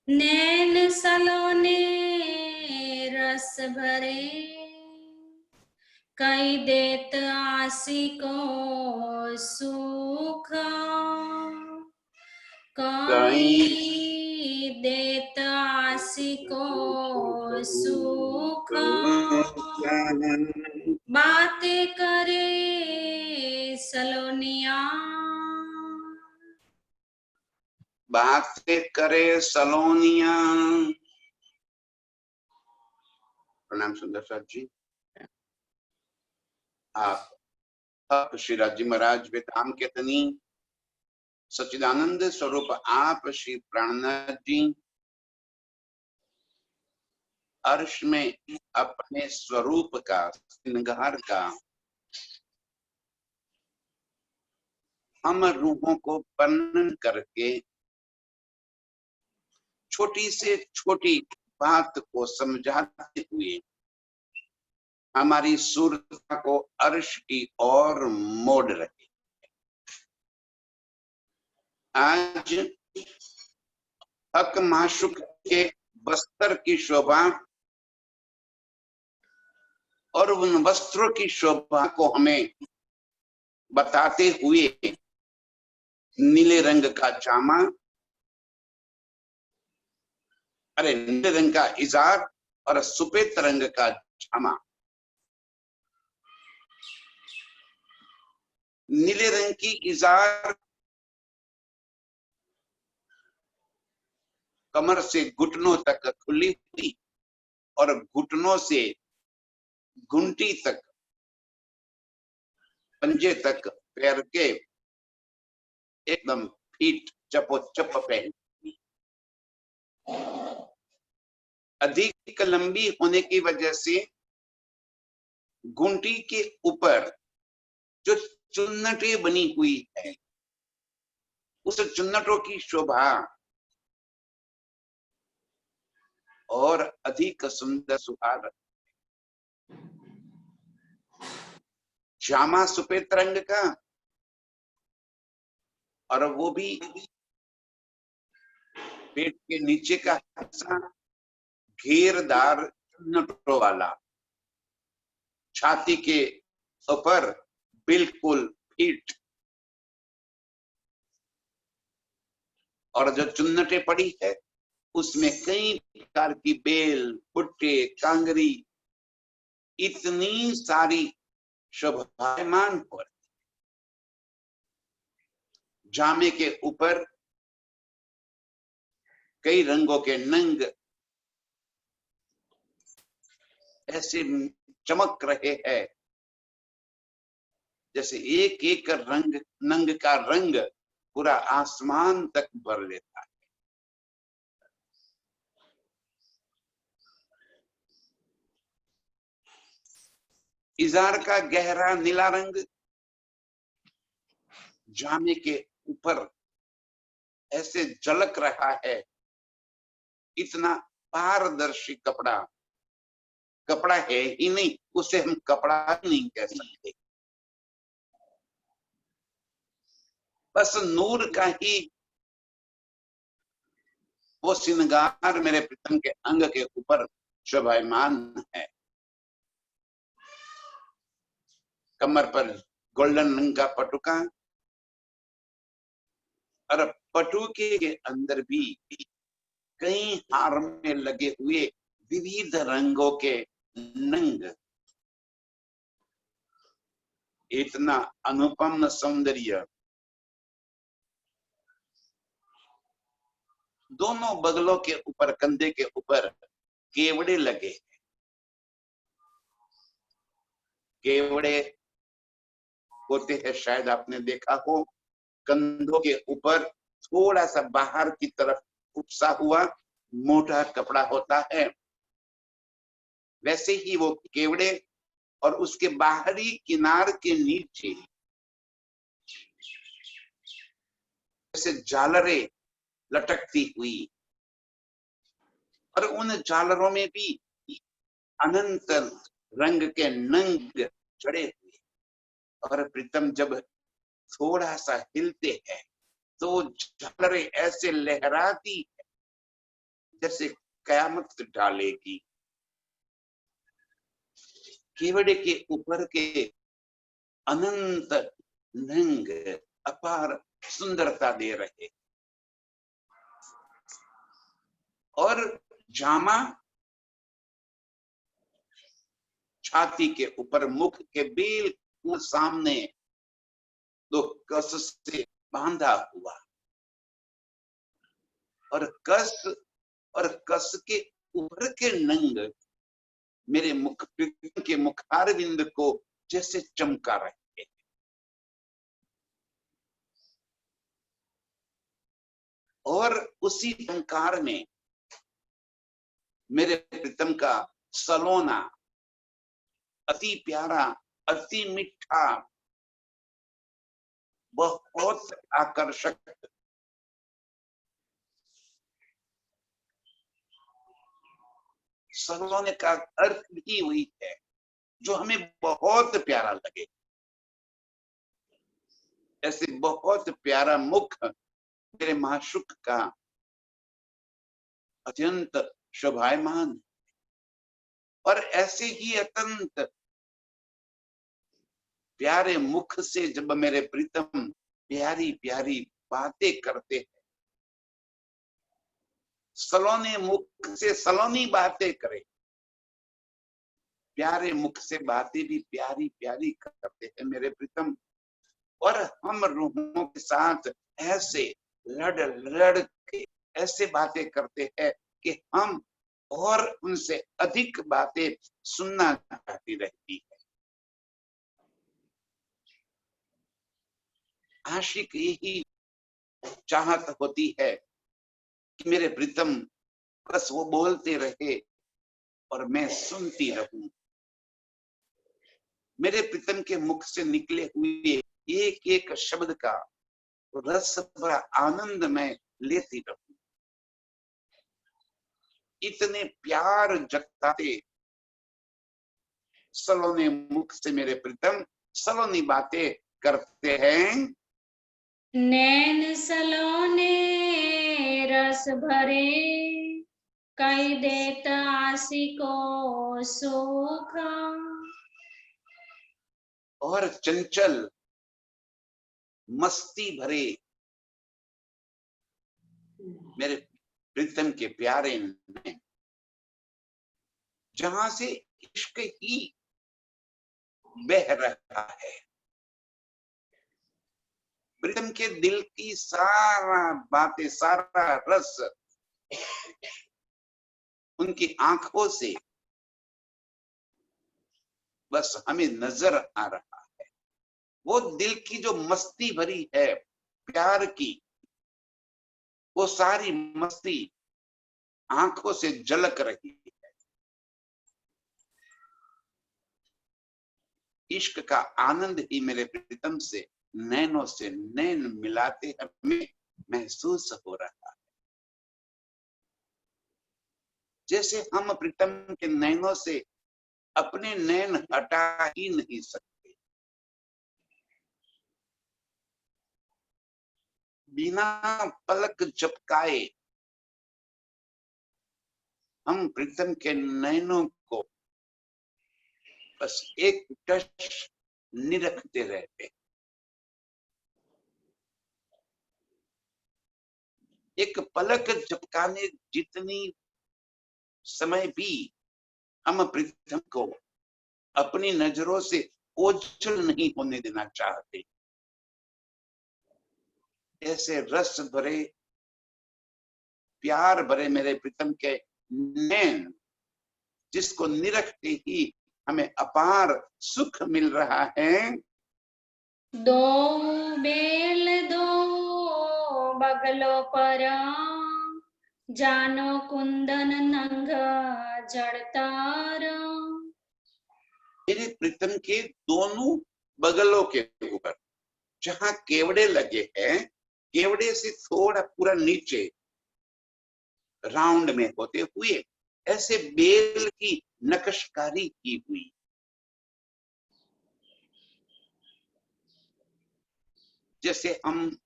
नैन सलोने रस भरे, कई देत आसी को सुख, कहीं कई देत आसी को सुख। बात करे सलोनिया, बातें करे सलोनिया। प्रणाम सुंदर साहब जी। आप श्री राजी महाराज वेदांत के तनी सच्चिदानंद स्वरूप आप श्री प्राणनाथ जी अर्श में अपने स्वरूप का श्रृंगार का हम रूहों को वर्णन करके छोटी से छोटी बात को समझाते हुए हमारी सूरता को अर्श की ओर मोड़ रहे। आज हक माशुक के बस्तर की शोभा और उन वस्त्रों की शोभा को हमें बताते हुए नीले रंग का जामा, अरे नीले रंग का इजार और सफेद रंग का जामा। नीले रंग की इजार कमर से घुटनों तक खुली हुई और घुटनों से घुंटी तक पंजे तक पैर के एकदम फीट चपोचप पहनी। अधिक लंबी होने की वजह से घुंटी के ऊपर जो चुन्नटें बनी हुई है, उस चुन्नटों की शोभा और अधिक सुंदर सुहाग। जामा सफेद रंग का और वो भी पेट के नीचे का हिस्सा घेरदार चुन्नटों वाला, छाती के ऊपर बिल्कुल फिट, और जो चुन्नटे पड़ी है उसमें कई प्रकार की बेल, भुट्टे, कांगरी, इतनी सारी शोभायमान हो रही। जामे के ऊपर कई रंगों के नंग ऐसे चमक रहे हैं जैसे एक एक रंग नंग का रंग पूरा आसमान तक भर लेता है। इजार का गहरा नीला रंग जामे के ऊपर ऐसे झलक रहा है, इतना पारदर्शी कपड़ा, कपड़ा है ही नहीं, उसे हम कपड़ा ही नहीं कह सकते, बस नूर का ही वो श्रृंगार मेरे प्रीतम के अंग के ऊपर शोभायमान है। कमर पर गोल्डन रंग का पटुका और पटुके के अंदर भी कई हार में लगे हुए विविध रंगों के नंग, इतना अनुपम सौंदर्य। दोनों बगलों के ऊपर, कंधे के ऊपर केवड़े लगे। केवड़े होते हैं, शायद आपने देखा हो, कंधों के ऊपर थोड़ा सा बाहर की तरफ उपसा हुआ मोटा कपड़ा होता है, वैसे ही वो केवड़े और उसके बाहरी किनार के नीचे जैसे झालरें लटकती हुई, और उन झालरों में भी अनंत रंग के नंग चढ़े हुए। और प्रीतम जब थोड़ा सा हिलते हैं तो झालरें ऐसे लहराती है जैसे कयामत डालेगी। केवड़े के ऊपर के अनंत नंग अपार सुंदरता दे रहे, और जामा छाती के ऊपर मुख के बिल्कुल सामने दो कस से बांधा हुआ, और कस के ऊपर के नंग मेरे मुख के मुखारविंद को जैसे चमका रहे। और उसी चमकार में मेरे प्रीतम का सलोना अति प्यारा, अति मीठा, बहुत आकर्षक सलोने का अर्थ भी वही है जो हमें बहुत प्यारा लगे। ऐसे बहुत प्यारा मुख मेरे माशुक का अत्यंत शोभायमान, और ऐसे ही अत्यंत प्यारे मुख से जब मेरे प्रीतम प्यारी प्यारी बातें करते हैं, सलोने मुख से सलोनी बातें करे, प्यारे मुख से बातें भी प्यारी प्यारी करते हैं मेरे प्रीतम, और हम रूहों के साथ ऐसे लड़ के ऐसे बातें करते हैं कि हम और उनसे अधिक बातें सुनना चाहती रहती है। आशिक यही चाहत होती है कि मेरे प्रीतम बस वो बोलते रहे और मैं सुनती रहूं, मेरे प्रीतम के मुख से निकले हुए एक एक शब्द का रस भरा आनंद मैं लेती रहूं। इतने प्यार जताते सलोने मुख से मेरे प्रीतम सलोनी बातें करते हैं। नैन सलोने रस भरे, कई देत आशिको सुख। और चंचल मस्ती भरे मेरे प्रीतम के प्यारे में, जहां से इश्क ही बह रहा है, प्रीतम के दिल की सारा बातें, सारा रस उनकी आंखों से बस हमें नजर आ रहा है। वो दिल की जो मस्ती भरी है प्यार की, वो सारी मस्ती आंखों से झलक रही है। इश्क का आनंद ही मेरे प्रीतम से नैनों से नैन मिलाते हमें महसूस हो रहा है, जैसे हम प्रीतम के नैनों से अपने नैन हटा ही नहीं सकते। बिना पलक झपकाए हम प्रीतम के नैनों को बस एक टच निरखते रहते। एक पलक झपकाने जितनी समय भी हम प्रीतम को अपनी नजरों से ओझल नहीं होने देना चाहते। ऐसे रस भरे प्यार भरे मेरे प्रीतम के नैन, जिसको निरखते ही हमें अपार सुख मिल रहा है। दो बेल दो बगलों पर, जानो कुंदन नंग जड़तार। मेरे प्रीतम के दोनों बगलों के ऊपर जहां केवड़े लगे हैं, केवड़े से थोड़ा पूरा नीचे राउंड में होते हुए ऐसे बेल की नक्शकारी की हुई, जैसे हम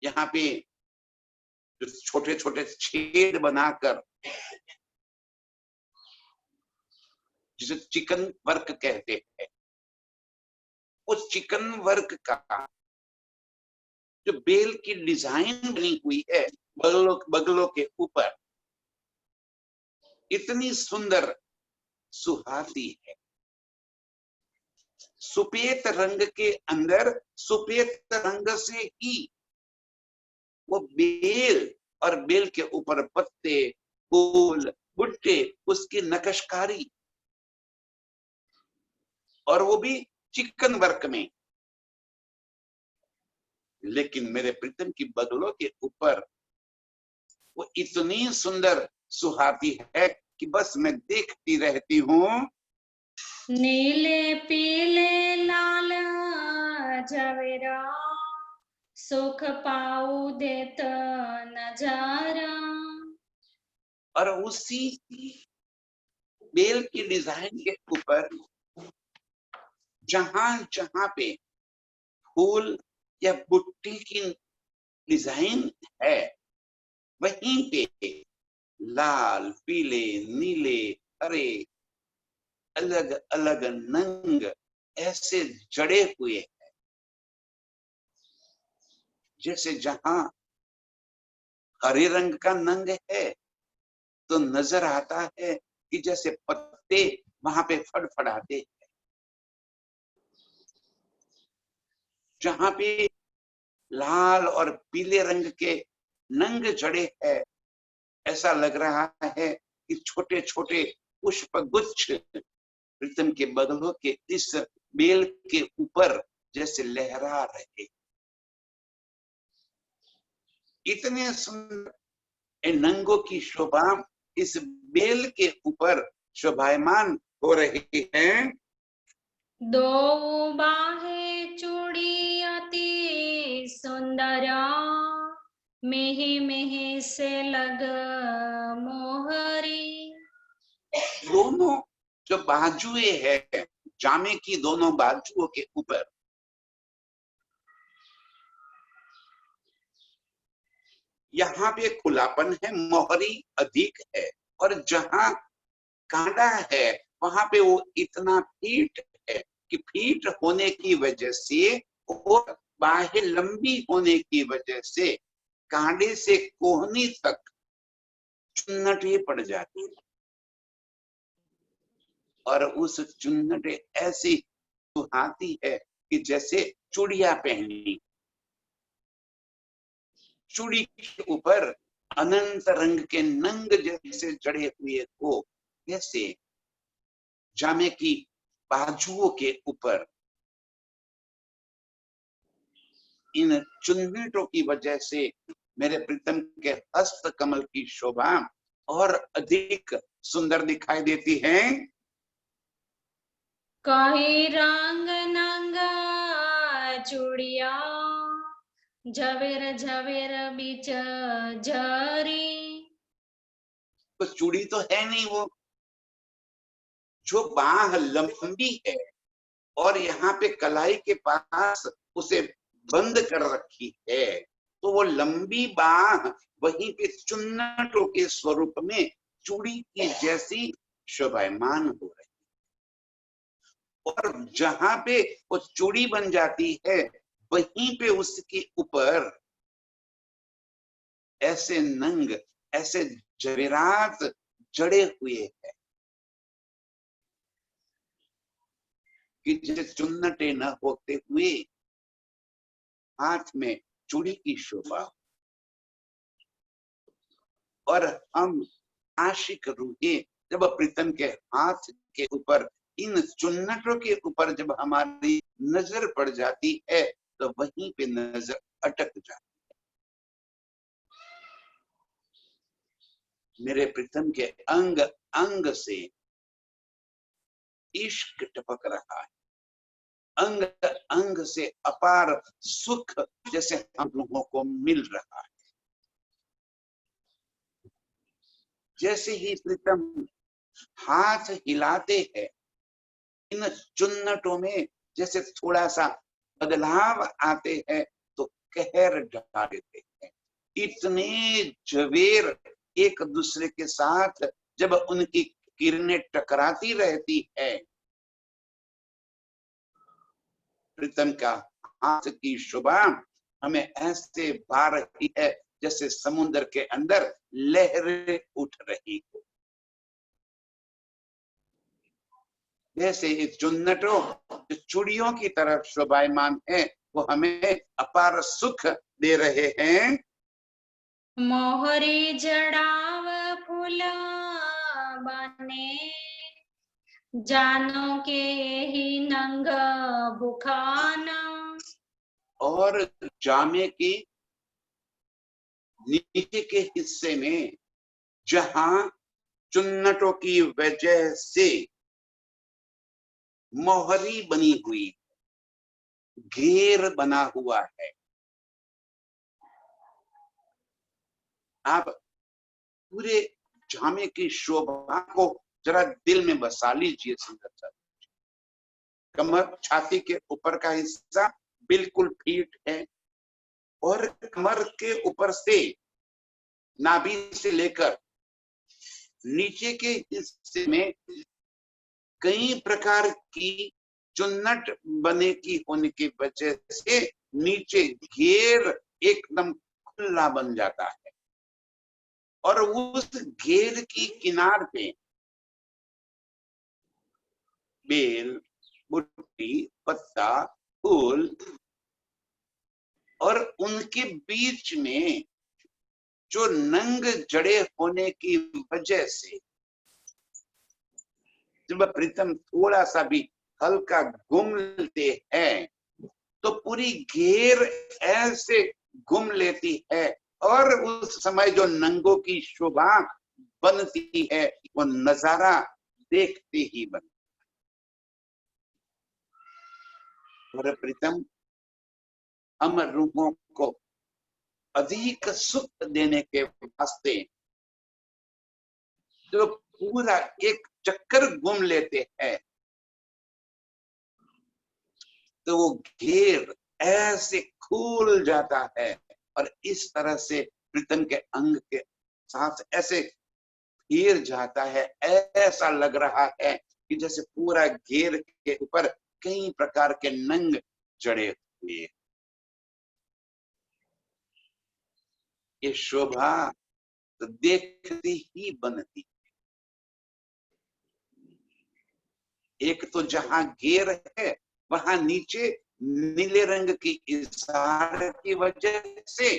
यहाँ पे जो छोटे छोटे छेद बनाकर, जिसे चिकन वर्क कहते हैं, उस चिकन वर्क का जो बेल की डिजाइन बनी हुई है बगलों के ऊपर, इतनी सुंदर सुहाती है। सुपेत रंग के अंदर सुपेत रंग से ही वो बेल और बेल के ऊपर पत्ते, फूल, बुट्टे, उसकी नक्शकारी, और वो भी चिकन वर्क में। लेकिन मेरे प्रीतम की बगलों के ऊपर वो इतनी सुंदर सुहाती है कि बस मैं देखती रहती हूँ। नीले पीले लाल जवेरा, सुख पाऊ देत नजारा। और उसी बेल की डिजाइन के ऊपर जहां जहां पे फूल या बुट्टी की डिजाइन है, वहीं पे लाल, पीले, नीले, हरे, अलग अलग नंग ऐसे जड़े हुए हैं। जैसे जहां हरे रंग का नंग है तो नजर आता है कि जैसे पत्ते वहां पे फड़फड़ाते हैं। जहां पे लाल और पीले रंग के नंग जड़े है, ऐसा लग रहा है कि छोटे छोटे पुष्प गुच्छ प्रीतम के बगलों के इस बेल के ऊपर जैसे लहरा रहे। इतने सुंदर नंगों की शोभा इस बेल के ऊपर शोभायमान हो रही है। दो बाहे चूड़ी अति सुंदरा, मेहे मेहे से लग मोहरी। दोनों जो बाजुएं है जामे की, दोनों बाजुओं के ऊपर यहाँ पे खुलापन है, मोहरी अधिक है, और जहां कांटा है वहां पे वो इतना फीट है कि फीट होने की वजह से और बाहें लंबी होने की वजह से कांडे से कोहनी तक चुन्नटे पड़ जाती है। और उस चुन्नटे ऐसी सुहाती है कि जैसे चूड़िया पहनी, चूड़ी के ऊपर अनंत रंग के नंग जैसे जड़े हुए हो, जैसे जामे की बाजुओं के ऊपर इन चुन्नटों की वजह से मेरे प्रीतम के हस्त कमल की शोभा और अधिक सुंदर दिखाई देती है। कही रंग नंगा चूड़िया, झवेर झवेर बीच झरी। तो चूड़ी तो है नहीं, वो जो बाह लंबी है और यहाँ पे कलाई के पास उसे बंद कर रखी है, तो वो लंबी बाह वहीं पे चुन्नटों के स्वरूप में चूड़ी की जैसी शोभायमान हो रही। और जहां पे वो चूड़ी बन जाती है वहीं पे उसके ऊपर ऐसे नंग, ऐसे जवेरात जड़े हुए हैं कि जैसे चुन्नटे न होते हुए हाथ में चूड़ी की शोभा। और हम आशिक रूहे जब प्रीतम के हाथ के ऊपर इन चुन्नटों के ऊपर जब हमारी नजर पड़ जाती है तो वहीं पे नजर अटक जाती है। मेरे प्रीतम के अंग अंग से इश्क टपक रहा है, अंग अंग से अपार सुख जैसे हम लोगों को मिल रहा है। जैसे ही प्रीतम हाथ हिलाते हैं, इन चुन्नटों में जैसे थोड़ा सा बदलाव आते हैं तो कहर ढा देते हैं। इतने जवेर एक दूसरे के साथ जब उनकी किरणें टकराती रहती है, प्रीतम का हाथ की शोभा हमें ऐसे भा रही है जैसे समुद्र के अंदर लहरें उठ रही हो। जैसे ये चुन्नटों जो चूड़ियों की तरफ शोभायमान है, वो हमें अपार सुख दे रहे हैं। मोहरी जड़ाव फूला बने, जानो के ही नंग बुखाना। और जामे की नीचे के हिस्से में जहां चुन्नटों की वजह से मोहरी बनी हुई, घेर बना हुआ है, आप पूरे जामे की शोभा को जरा दिल में बसा लीजिए। सुंदर, कमर छाती के ऊपर का हिस्सा बिल्कुल फिट है और कमर के ऊपर से नाभि से लेकर नीचे के हिस्से में कई प्रकार की चुन्नट बने की होने की वजह से नीचे घेर एकदम खुला बन जाता है और उस घेर की किनार पे बेल, बुट्टी, पत्ता, फूल और उनके बीच में जो नंग जड़े होने की वजह से जब प्रीतम थोड़ा सा भी हल्का घूम लेते हैं तो पूरी घेर ऐसे घूम लेती है और उस समय जो नंगों की शोभा बनती है वो नजारा देखते ही बनता है। और प्रीतम हम रूहों को अधिक सुख देने के वास्ते जो पूरा एक चक्कर घूम लेते हैं तो वो घेर ऐसे खुल जाता है और इस तरह से प्रीतम के अंग के साथ ऐसे घेर जाता है। ऐसा लग रहा है कि जैसे पूरा घेर के ऊपर कई प्रकार के नंग जड़े हुए। ये शोभा तो देखती ही बनती। एक तो जहां घेर है वहां नीचे नीले रंग की इज़ार की वजह से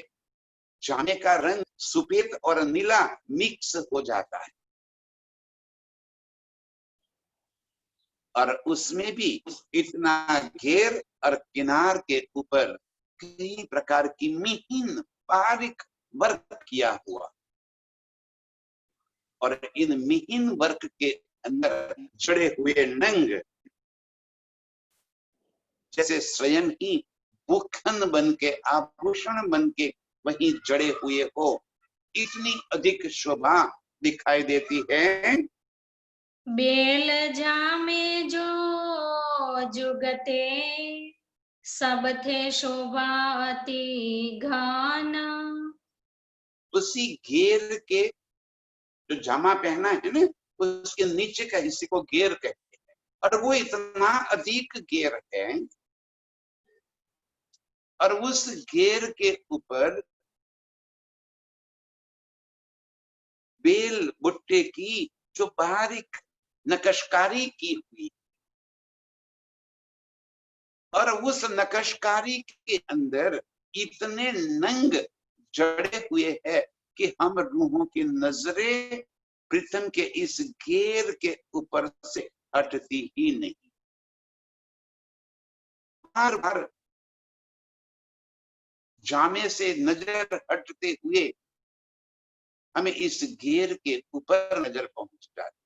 जाने का रंग सफेद और नीला मिक्स हो जाता है और उसमें भी इतना घेर और किनार के ऊपर कई प्रकार की मिहीन बारीक वर्क किया हुआ और इन मिहीन वर्क के अंदर जड़े हुए नंग जैसे स्वयं ही भूखन बन के आभूषण बन के वहीं जड़े हुए हो, इतनी अधिक शोभा दिखाई देती है। बेल जामे जो जुगते, सब थे शोभा अति घाना। उसी घेर के जो जामा पहना है ना, उसके नीचे का हिस्से को घेर कहते हैं और वो इतना अधिक घेर है और उस घेर के ऊपर बेल बुट्टे की जो बारीक नकशकारी की हुई और उस नकशकारी के अंदर इतने नंग जड़े हुए हैं कि हम रूहों की नजरें प्रीतम के इस घेर के ऊपर से हटती ही नहीं। बार बार जामे से नजर हटते हुए हमें इस घेर के ऊपर नजर पहुंच जाती।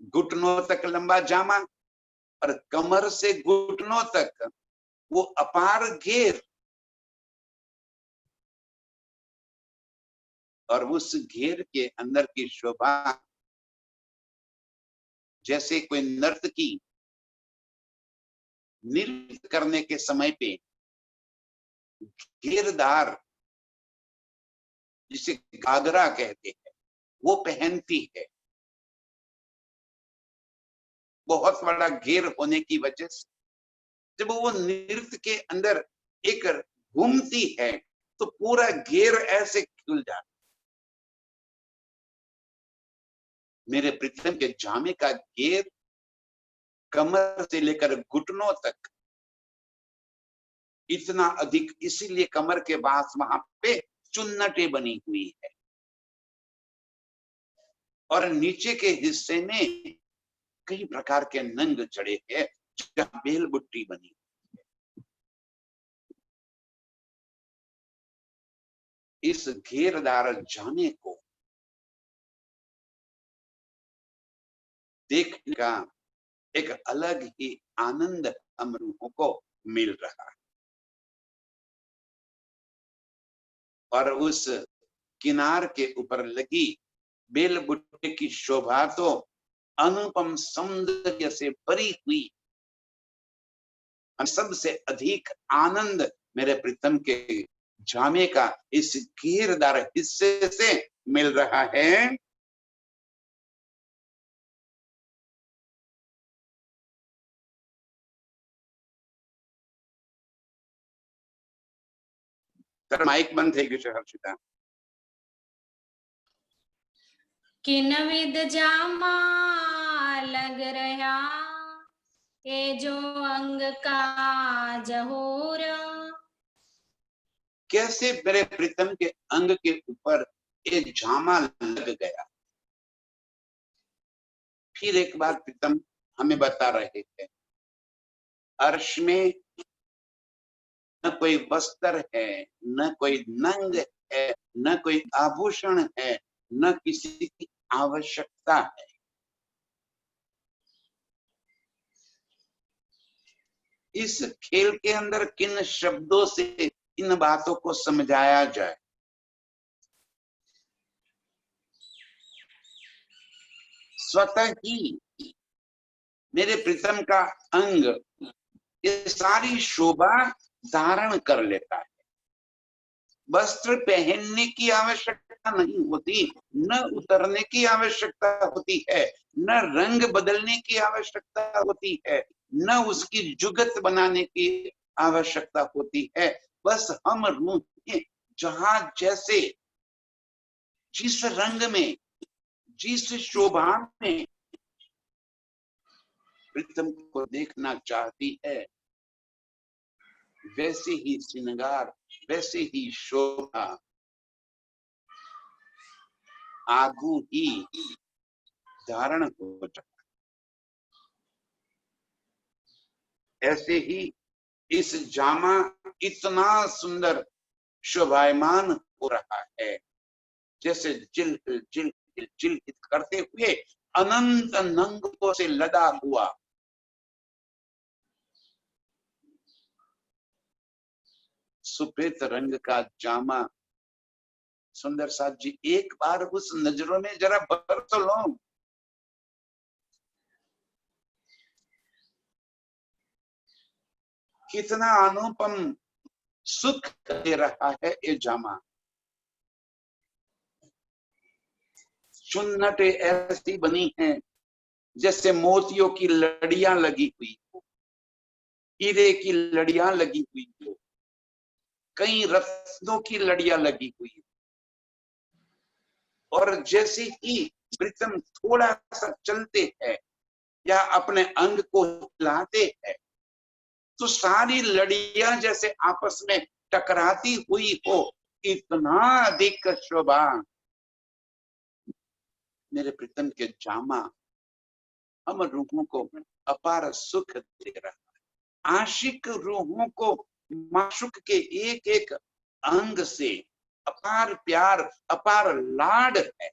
घुटनों तक लंबा जामा और कमर से घुटनों तक वो अपार घेर और उस घेर के अंदर की शोभा जैसे कोई नर्तकी नृत्य करने के समय पे घेरदार, जिसे घाघरा कहते हैं, वो पहनती है। बहुत बड़ा घेर होने की वजह से जब वो नृत्य के अंदर एक घूमती है तो पूरा घेर ऐसे खुल जाता। मेरे प्रीतम के जामे का घेर कमर से लेकर घुटनों तक इतना अधिक, इसीलिए कमर के पास वहां पे चुन्नटें बनी हुई है और नीचे के हिस्से में कई प्रकार के नंग चढ़े हैं जहां बेल बुट्टी बनी। इस घेरदार जामे को देखने का एक अलग ही आनंद हम रूहों को मिल रहा है। और उस किनार के ऊपर लगी बेल बुट्टे की शोभा तो अनुपम सौंदर्य से भरी हुई। सबसे अधिक आनंद मेरे प्रीतम के जामे का इस घेरदार हिस्से से मिल रहा है। माइक बंद है कि हर्षिता? किन विद जामा लग रहा ये जो अंग का जहूर। कैसे मेरे प्रीतम के अंग के ऊपर एक जामा लग गया। फिर एक बार प्रीतम हमें बता रहे थे, अर्श में न कोई वस्त्र है, न कोई नंग है, न कोई आभूषण है, न किसी की आवश्यकता है। इस खेल के अंदर किन शब्दों से इन बातों को समझाया जाए? स्वतः ही मेरे प्रीतम का अंग ये सारी शोभा धारण कर लेता है। वस्त्र पहनने की आवश्यकता नहीं होती, न उतरने की आवश्यकता होती है, न रंग बदलने की आवश्यकता होती है, न उसकी जुगत बनाने की आवश्यकता होती है। बस हम रूहें जहां जैसे जिस रंग में, जिस शोभा में प्रीतम को देखना चाहती है, वैसे ही श्रृंगार, वैसे ही शोभा आगू ही धारण हो जाता। ऐसे ही इस जामा इतना सुंदर शोभायमान हो रहा है जैसे जिल जिल जिल करते हुए अनंत नंगों से लदा हुआ। सफेद रंग का जामा। सुंदर साथ जी, एक बार उस नजरों में जरा भर तो लो। कितना अनुपम सुख दे रहा है ये जामा। चुन्नटें ऐसी बनी हैं जैसे मोतियों की लड़ियां लगी हुई हो, हीरे की लड़ियां लगी हुई हो, कई रत्नों की लड़ियां लगी हुई हो। और जैसे ही प्रीतम थोड़ा सा चलते हैं या अपने अंग को हिलाते हैं तो सारी लड़ियां जैसे आपस में टकराती हुई हो। इतना अधिक शोभा मेरे प्रीतम के जामा हम रूहों को अपार सुख दे रहा है। आशिक रूहों को माशुक के एक एक अंग से अपार प्यार, अपार लाड है।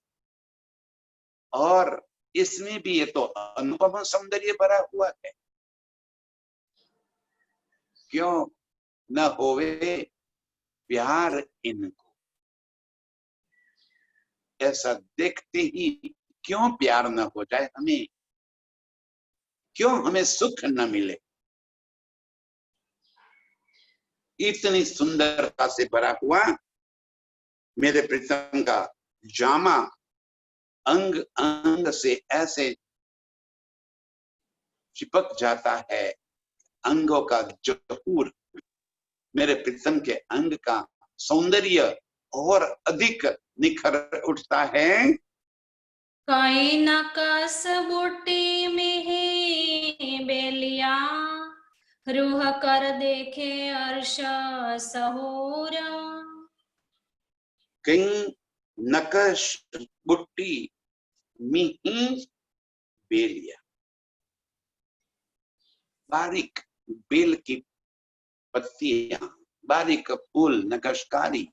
और इसमें भी ये तो अनुपम सौंदर्य भरा हुआ है। क्यों न होवे प्यार इनको? ऐसा देखते ही क्यों प्यार न हो जाए हमें? क्यों हमें सुख न मिले? इतनी सुंदरता से भरा हुआ मेरे प्रीतम का जामा अंग अंग से ऐसे चिपक जाता है, अंगों का जहूर, मेरे प्रीतम के अंग का सौंदर्य और अधिक निखर उठता है। कई नकस बूटी में ही बेलिया, रूह कर देखे अर्श सहूर। कई नकश बुट्टी मिही बेलिया, बारीक बेल की पत्तियां, बारीक फूल, नकशकारी,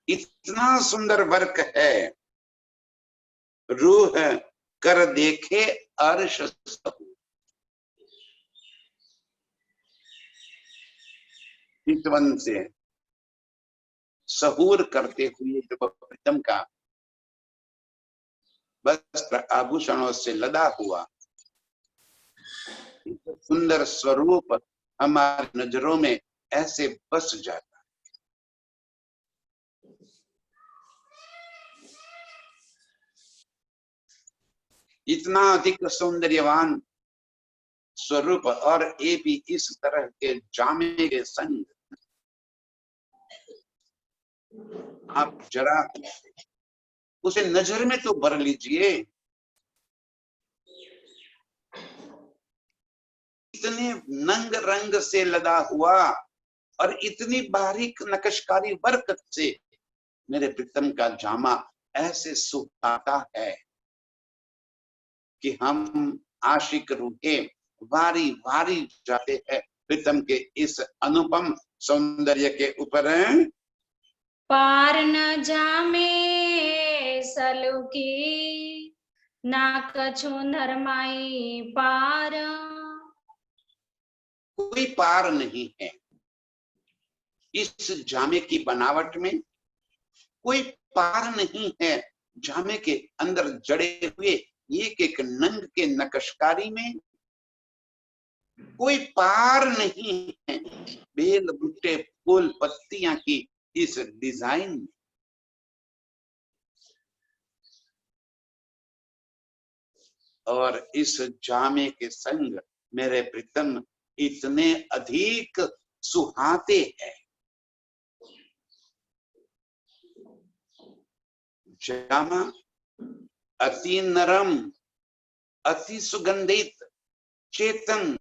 इतना सुंदर वर्क है, रूह कर देखे अर्श सहूर। चितवन से सहूर करते हुए जब प्रीतम का वस्त्र आभूषणों से लदा हुआ सुंदर स्वरूप हमारी नजरों में ऐसे बस जाता, इतना अधिक सौंदर्यवान स्वरूप, और ये भी इस तरह के जामे के संग। आप जरा उसे नजर में तो भर लीजिए, इतने नंग रंग से लदा हुआ और इतनी बारीक नक्शकारी वर्क से मेरे प्रीतम का जामा ऐसे सुहाता है कि हम आशिक रूहे वारी वारी जाते हैं प्रीतम के इस अनुपम सौंदर्य के ऊपर। पार न जामे सलू की, ना कछु नरमाई पार। कोई पार नहीं है इस जामे की बनावट में, कोई पार नहीं है जामे के अंदर जड़े हुए एक एक नंग के नक्शकारी में, कोई पार नहीं है बेल बूटे फूल पत्तियां की इस डिजाइन में। और इस जामे के संग मेरे प्रीतम इतने अधिक सुहाते हैं। जामा अति नरम, अति सुगंधित, चेतन,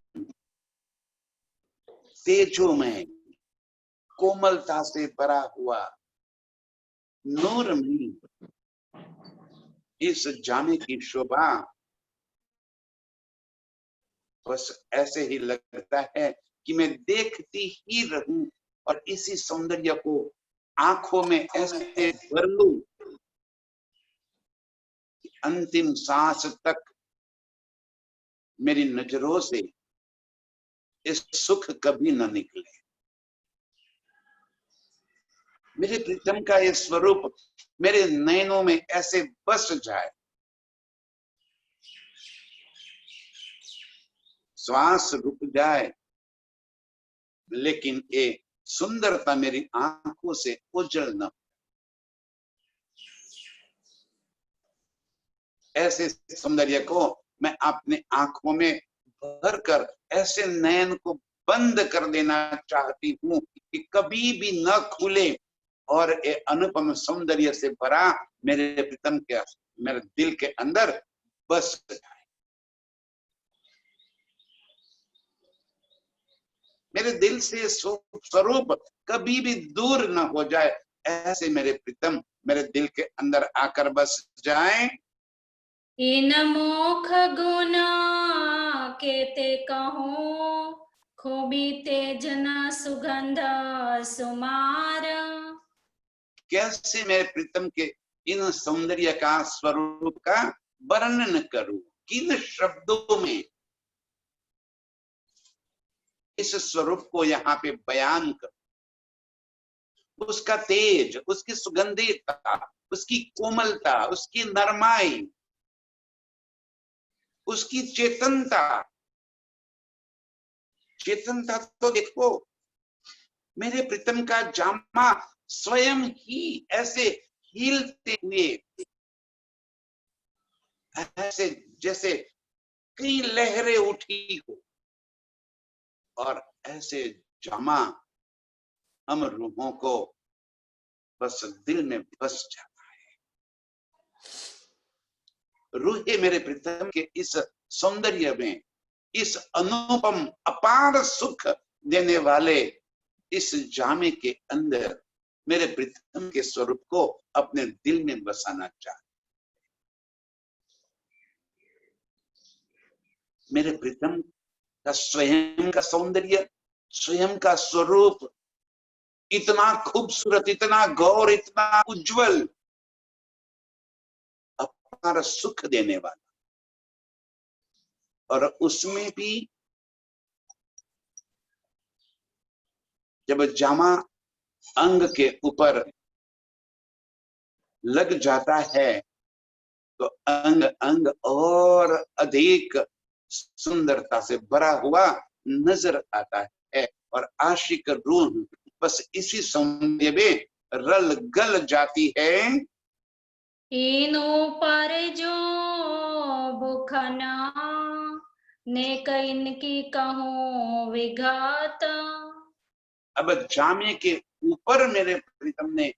तेजोमय, कोमलता से भरा हुआ, नूरमयी इस जामे की शोभा बस ऐसे ही लगता है कि मैं देखती ही रहूं और इसी सौंदर्य को आंखों में ऐसे भर लूं, अंतिम सांस तक मेरी नजरों से इस सुख कभी न निकले। मेरे प्रीतम का ये स्वरूप मेरे नयनों में ऐसे बस जाए, श्वास रुक जाए, लेकिन ये सुंदरता मेरी आंखों से ओझल न। ऐसे सौंदर्य को मैं अपने आंखों में भर कर ऐसे नयन को बंद कर देना चाहती हूँ कि कभी भी न खुले और ये अनुपम सौंदर्य से भरा मेरे प्रीतम के मेरे दिल के अंदर बस जाए, मेरे दिल से स्वरूप कभी भी दूर न हो जाए, ऐसे मेरे प्रीतम मेरे दिल के अंदर आकर बस जाए। इन मोख गुण केते कहूँ, खूबी तेज न सुगंध सुमार। कैसे मेरे प्रीतम के इन सौंदर्य का स्वरूप का वर्णन करूं, किन शब्दों में इस स्वरूप को यहाँ पे बयान करूं। उसका तेज, उसकी सुगंधितता, उसकी कोमलता, उसकी नरमाई, उसकी चेतनता, चेतनता तो देखो, मेरे प्रीतम का जामा स्वयं ही ऐसे हिलते हुए, ऐसे जैसे कई लहरें उठी हो, और ऐसे जामा हम रूहों को बस दिल में बस जाता है। रूहे मेरे प्रीतम के इस सौंदर्य में, इस अनुपम अपार सुख देने वाले इस जामे के अंदर मेरे प्रीतम के स्वरूप को अपने दिल में बसाना चाहते। मेरे प्रीतम का स्वयं का सौंदर्य, स्वयं का स्वरूप इतना खूबसूरत, इतना गौर, इतना उज्जवल, अपार सुख देने वाला, और उसमें भी जब जामा अंग के ऊपर लग जाता है तो अंग अंग और अधिक सुंदरता से भरा हुआ नजर आता है, और आशिक रूह बस इसी सौंदर्य में रल गल जाती है। एनो पर जो बुखना ने कइन की कहूं विघात। अब जामे के ऊपर मेरे प्रीतम ने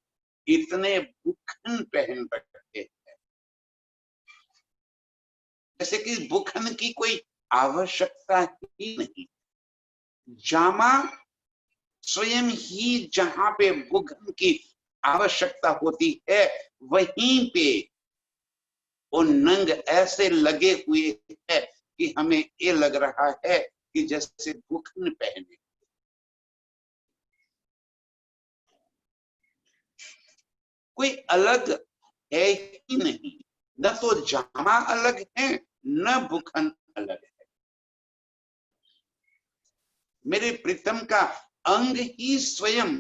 इतने बुखन पहन रखे हैं, जैसे कि बुखन की कोई आवश्यकता ही नहीं। जामा स्वयं ही जहां पे बुखन की आवश्यकता होती है, वहीं पे वो नंग ऐसे लगे हुए है कि हमें ये लग रहा है कि जैसे बुखन पहने। कोई अलग है ही नहीं, न तो जामा अलग है, न बुखन अलग है। मेरे प्रीतम का अंग ही स्वयं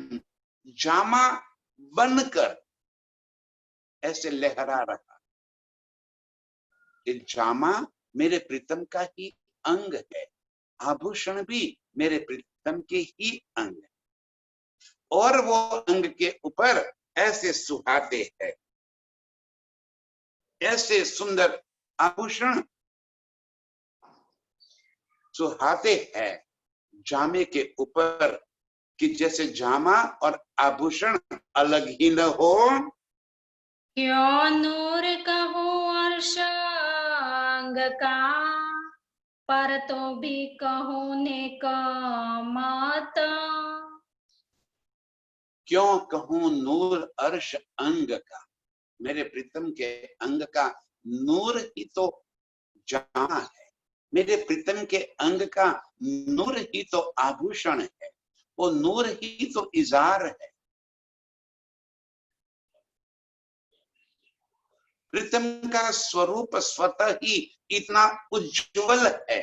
जामा बनकर ऐसे लहरा रहा। ये जामा मेरे प्रीतम का ही अंग है, आभूषण भी मेरे प्रीतम के ही अंग है, और वो अंग के ऊपर ऐसे सुहाते हैं, ऐसे सुंदर आभूषण सुहाते हैं जामे के ऊपर कि जैसे जामा और आभूषण अलग ही न हो। क्यों नूर कहूं अर्शांग का, पर तो भी कहूं ने का माता। क्यों कहूं नूर अर्श अंग का, मेरे प्रीतम के अंग का नूर ही तो जामा है, मेरे प्रीतम के अंग का नूर ही तो आभूषण है, वो नूर ही तो इजार है। प्रीतम का स्वरूप स्वतः ही इतना उज्जवल है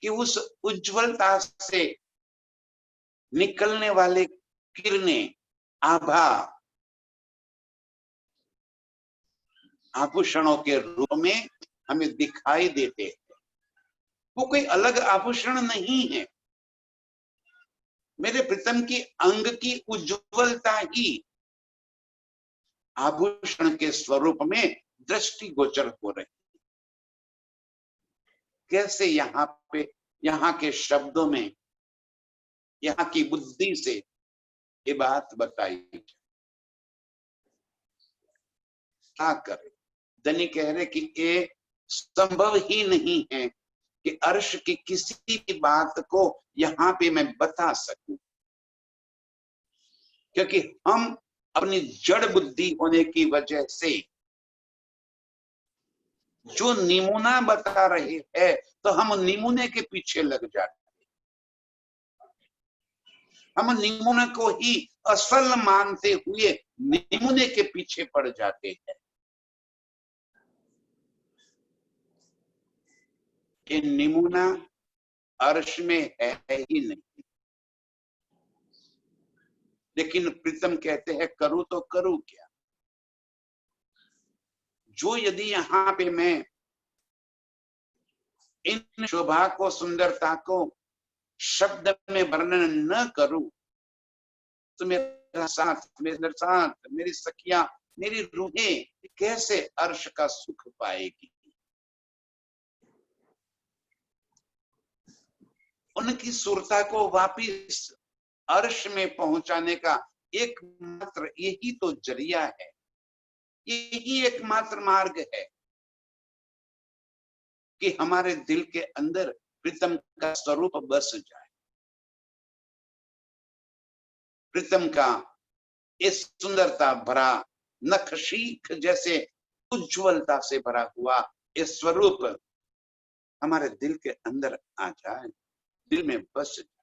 कि उस उज्जवलता से निकलने वाले किरणें, आभा आभूषणों के रूप में हमें दिखाई देते हैं। वो कोई अलग आभूषण नहीं है, मेरे प्रीतम की अंग की उज्जवलता ही आभूषण के स्वरूप में दृष्टिगोचर हो रही। कैसे यहाँ पे, यहाँ के शब्दों में, यहाँ की बुद्धि से ये बात बताई, क्या करे। धनी कह रहे कि ये संभव ही नहीं है कि अर्श की किसी भी बात को यहाँ पे मैं बता सकूं, क्योंकि हम अपनी जड़ बुद्धि होने की वजह से जो नमूना बता रहे हैं तो हम नमूने के पीछे लग जाते हैं, हम नमूने को ही असल मानते हुए नमूने के पीछे पड़ जाते हैं। ये नमूना अर्श में है ही नहीं, लेकिन प्रीतम कहते हैं करूं तो करूं क्या। जो यदि यहाँ पे मैं इन शोभा को, सुंदरता को शब्द में वर्णन न करूं तो मेरा साथ, मेरी सखियां, मेरी रूहें कैसे अर्श का सुख पाएगी। उनकी सुरता को वापिस अर्श में पहुंचाने का एकमात्र यही तो जरिया है, यही एकमात्र मार्ग है कि हमारे दिल के अंदर प्रीतम का स्वरूप बस जाए। प्रीतम का इस सुंदरता भरा, नखशीख जैसे उज्ज्वलता से भरा हुआ इस स्वरूप हमारे दिल के अंदर आ जाए, दिल में बस जाए।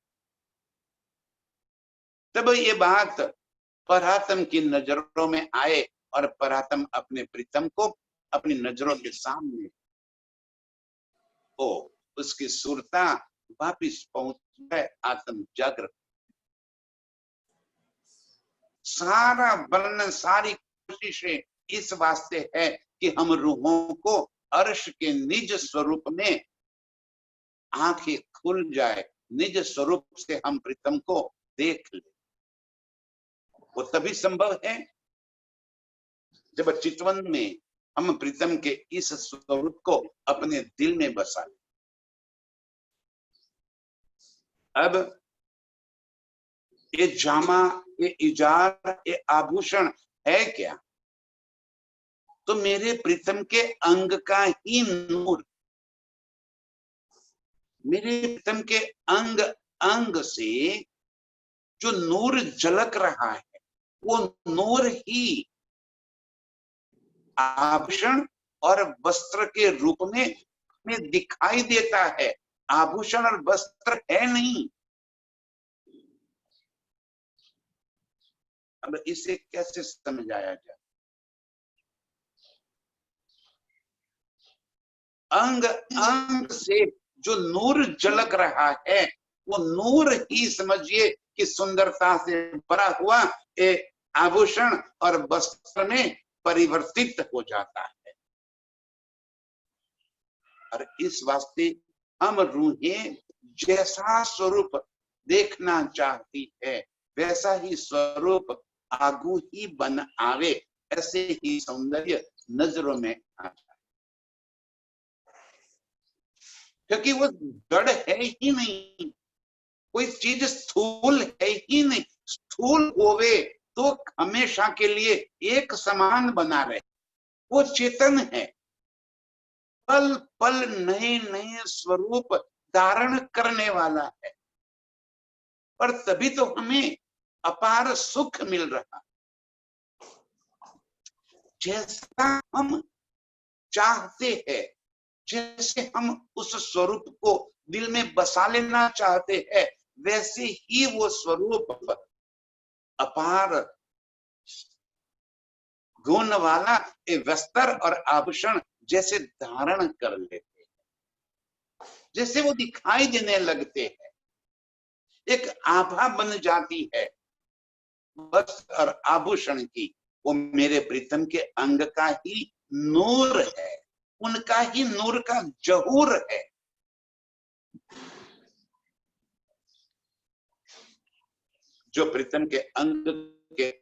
तब ये बात परात्म की नजरों में आए और परात्म अपने प्रीतम को अपनी नजरों के सामने उसकी सुरता वापिस पहुंच जाए, आत्म जागृत। सारा वर्णन, सारी कोशिशें इस वास्ते है कि हम रूहों को अर्श के निज स्वरूप में आंखें खुल जाए, निज स्वरूप से हम प्रीतम को देख ले। वो तभी संभव है जब चितवन में हम प्रीतम के इस स्वरूप को अपने दिल में बसा लें। अब ये जामा, ये इजार, ये आभूषण है क्या? तो मेरे प्रीतम के अंग का ही नूर, मेरे प्रीतम के अंग अंग से जो नूर झलक रहा है, वो नूर ही आभूषण और वस्त्र के रूप में हमें दिखाई देता है। आभूषण और वस्त्र है नहीं। अब इसे कैसे समझाया जाए? अंग अंग से जो नूर झलक रहा है, वो नूर ही समझिए कि सुंदरता से भरा हुआ एक आभूषण और वस्त्र में परिवर्तित हो जाता है। और इस वास्ते हम रूहें जैसा स्वरूप देखना चाहती है, वैसा ही स्वरूप आगू ही बन आवे, ऐसे ही सौंदर्य नजरों में आ जाए। क्योंकि वो जड़ है ही नहीं, कोई चीज स्थूल है ही नहीं। स्थूल होवे तो हमेशा के लिए एक समान बना रहे। वो चेतन है, पल पल नए नए स्वरूप धारण करने वाला है। और तभी तो हमें अपार सुख मिल रहा। जैसा हम चाहते हैं, जैसे हम उस स्वरूप को दिल में बसा लेना चाहते हैं, वैसे ही वो स्वरूप अपार गुण वाला वस्त्र और आभूषण जैसे धारण कर लेते हैं, जैसे वो दिखाई देने लगते हैं, एक आभा बन जाती है वस्त्र और आभूषण की। वो मेरे प्रीतम के अंग का ही नूर है, उनका ही नूर का जहूर है। जो प्रीतम के अंग के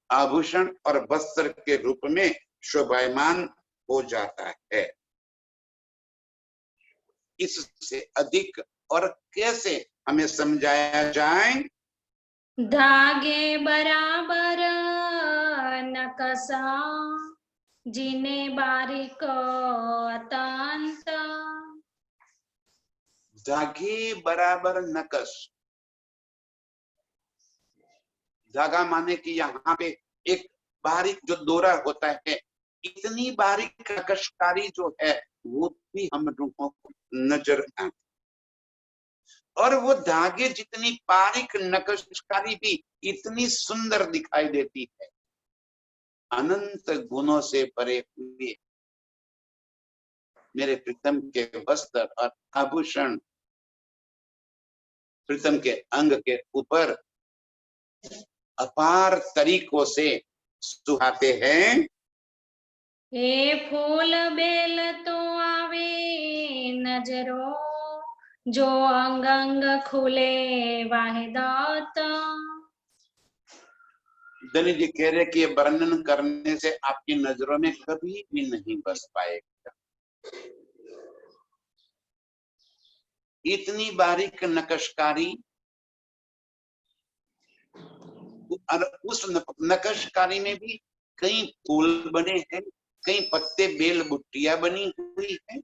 आभूषण और वस्त्र के रूप में शोभायमान हो जाता है। इससे अधिक और कैसे हमें समझाया जाए? धागे बराबर नकसा, जिने बारीक अतंत। धागे बराबर नकश। धागा माने कि यहाँ पे एक बारीक जो दोरा होता है, इतनी बारीक नक्शकारी जो है वो भी हम रूहों को नजर आती। और वो धागे जितनी बारीक नक्शकारी भी इतनी सुंदर दिखाई देती है। अनंत गुणों से भरे हुए मेरे प्रीतम के वस्त्र और आभूषण प्रीतम के अंग के ऊपर अपार तरीकों से सुहाते हैं। हे फूल बेल तो आवे नजरों, जो अंग अंग खुले वाहिदात। धनी जी कह रहे कि ये वर्णन करने से आपकी नजरों में कभी भी नहीं बस पाएगा। इतनी बारीक नक्शकारी, उस नक्शकारी में भी कई फूल बने हैं, कई पत्ते बेल बुट्टियां बनी हुई है।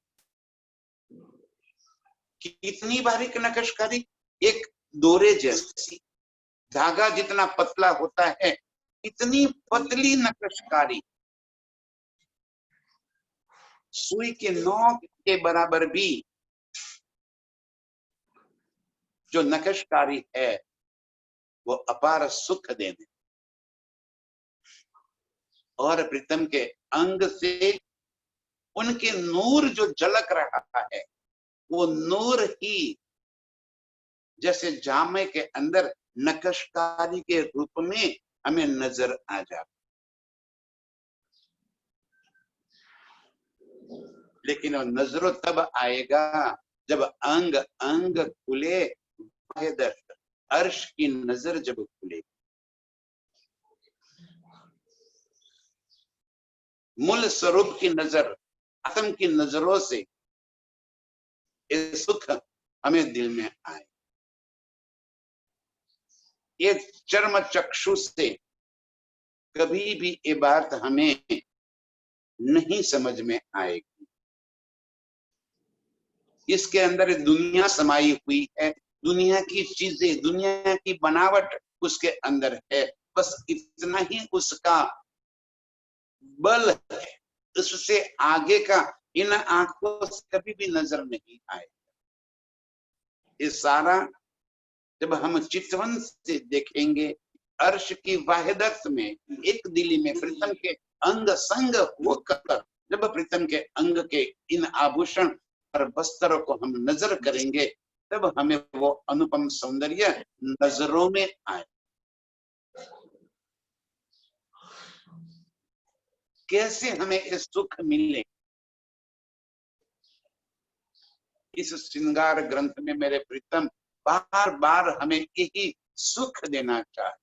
कितनी बारीक नक्शकारी, एक डोरे जैसी, धागा जितना पतला होता है, इतनी पतली नक्शकारी, सुई के नोक के बराबर भी जो नक्शकारी है वो अपार सुख देने और प्रीतम के अंग से उनके नूर जो झलक रहा है, वो नूर ही जैसे जामे के अंदर नक्शकारी के रूप में हमें नजर आ जाता। लेकिन वो नजरों तब आएगा जब अंग अंग खुले, अर्श की नजर जब खुलेगी। मूल स्वरूप की नजर, आत्म की नजरों से ये सुख हमें दिल में आए। ये चर्म चक्षु से कभी भी ये बात हमें नहीं समझ में आएगी। इसके अंदर दुनिया समाई हुई है, दुनिया की चीजें, दुनिया की बनावट उसके अंदर है, बस इतना ही उसका बल है। उससे आगे का इन आंखों से कभी भी नजर नहीं आएगा। ये सारा जब हम चितवन से देखेंगे, अर्श की वाहिदत में, एक दिली में प्रीतम के अंग संग होकर जब प्रीतम के अंग के इन आभूषण और वस्त्रों को हम नजर करेंगे, तब हमें वो अनुपम सौंदर्य नजरों में आए। कैसे हमें इस सुख मिले? इस श्रृंगार ग्रंथ में मेरे प्रीतम बार बार हमें यही सुख देना चाहे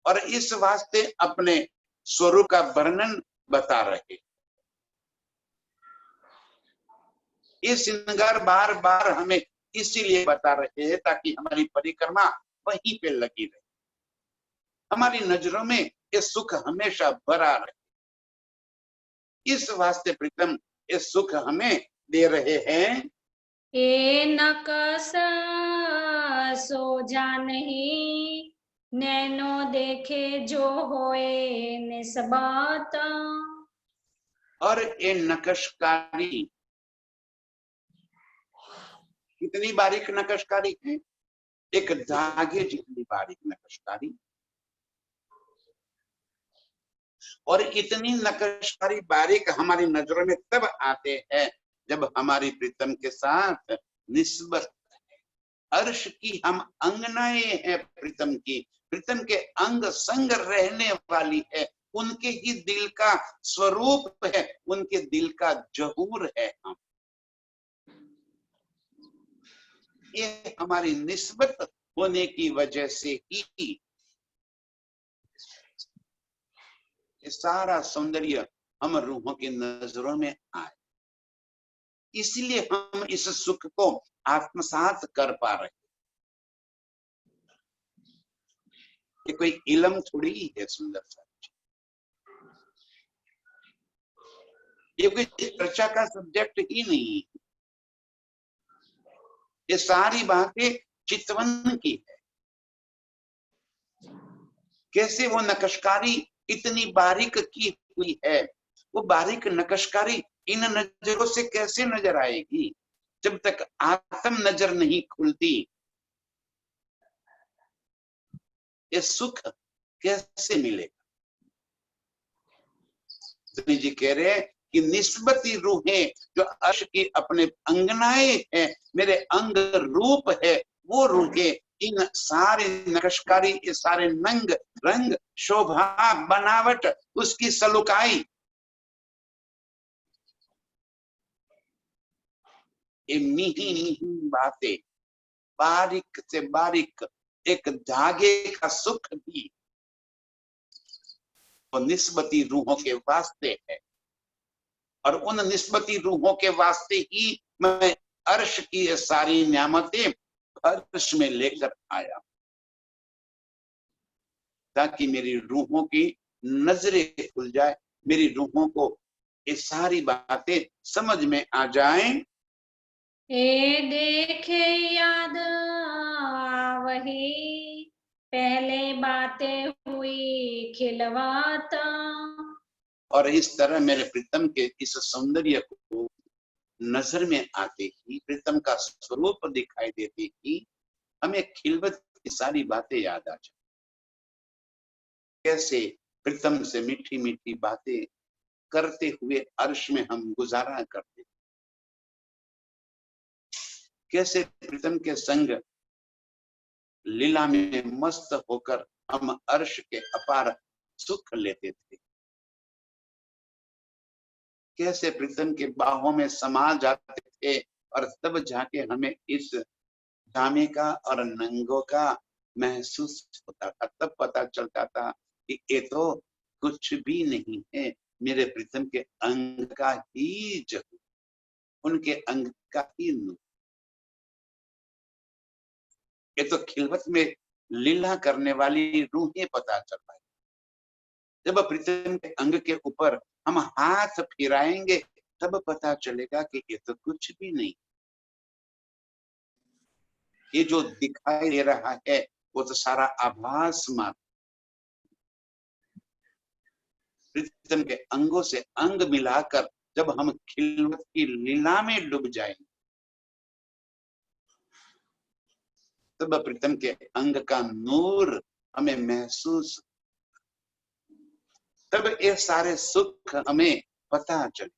और इस वास्ते अपने स्वरूप का वर्णन बता रहे। ये श्रृंगार बार बार हमें इसीलिए बता रहे हैं ताकि हमारी परिक्रमा वहीं पे लगी रहे, हमारी नजरों में ये सुख हमेशा भरा रहे। इस वास्ते प्रीतम ये सुख हमें दे रहे हैं। ए नकसा सोजा नहीं, नैनो देखे जो होए निस्बात। और ये नक्शकारी कितनी बारीक नक्शकारी है, एक धागे जितनी बारीक नक्शकारी, और इतनी नक्शकारी बारीक हमारी नजरों में तब आते हैं जब हमारी प्रीतम के साथ निस्बत है। अर्श की हम अंगनाएं हैं प्रीतम की, प्रीतम के अंग संग रहने वाली है, उनके ही दिल का स्वरूप है, उनके दिल का जहूर है हम। ये हमारी निस्बत होने की वजह से ही ये सारा सौंदर्य हम रूहों की नजरों में आए, इसलिए हम इस सुख को आत्मसात कर पा रहे। ये कोई इलम थोड़ी ही है सुंदर सा, ये कोई चर्चा का सब्जेक्ट ही नहीं है। ये सारी बातें चितवन की है। कैसे वो नक्शकारी इतनी बारीक की हुई है, वो बारीक नक्शकारी इन नजरों से कैसे नजर आएगी जब तक आत्म नजर नहीं खुलती? ये सुख कैसे मिलेगा? धनी जी कह रहे हैं कि निस्बती रूहें जो अर्श की अपने अंगनाएं हैं, मेरे अंग रूप है, वो रूहें इन सारे नक्शकारी, ये सारे नंग रंग शोभा बनावट उसकी सलुकाई ये मीठी मीठी बातें, बारीक से बारीक एक धागे का सुख भी वो निस्बती रूहों के वास्ते है, और उन निस्बती रूहों के वास्ते ही मैं अर्श की ये सारी नियामतें अर्श में लेकर आया, ताकि मेरी रूहों की नजरें खुल जाए, मेरी रूहों को ये सारी बातें समझ में आ जाएं। ए देखे याद वही पहले बातें हुई खिलवाता। और इस तरह मेरे प्रीतम के इस सौंदर्य को नजर में आते ही, प्रीतम का स्वरूप दिखाई देते ही हमें खिलवत की सारी बातें याद आ जाए। कैसे प्रीतम से मीठी मीठी बातें करते हुए अर्श में हम गुजारा करते, कैसे प्रीतम के संग लीला में मस्त होकर हम अर्श के अपार सुख लेते थे, कैसे प्रीतम के बाहों में समा जाते थे, और तब जाके हमें इस जामे का और नंगों का महसूस होता था। तब पता चलता था कि ये तो कुछ भी नहीं है, मेरे प्रीतम के अंग का ही जहू, उनके अंग का ही नूर। ये तो खिलवत में लीला करने वाली रूहें पता चल पाई। जब प्रीतम के अंग के ऊपर हम हाथ फिराएंगे तब पता चलेगा कि ये तो कुछ भी नहीं, ये जो दिखाई दे रहा है वो तो सारा आभास मात्र। प्रीतम के अंगों से अंग मिलाकर जब हम खिलवत की लीला में डूब जाएंगे, तब प्रीतम के अंग का नूर हमें महसूस, तब ये सारे सुख हमें पता चले।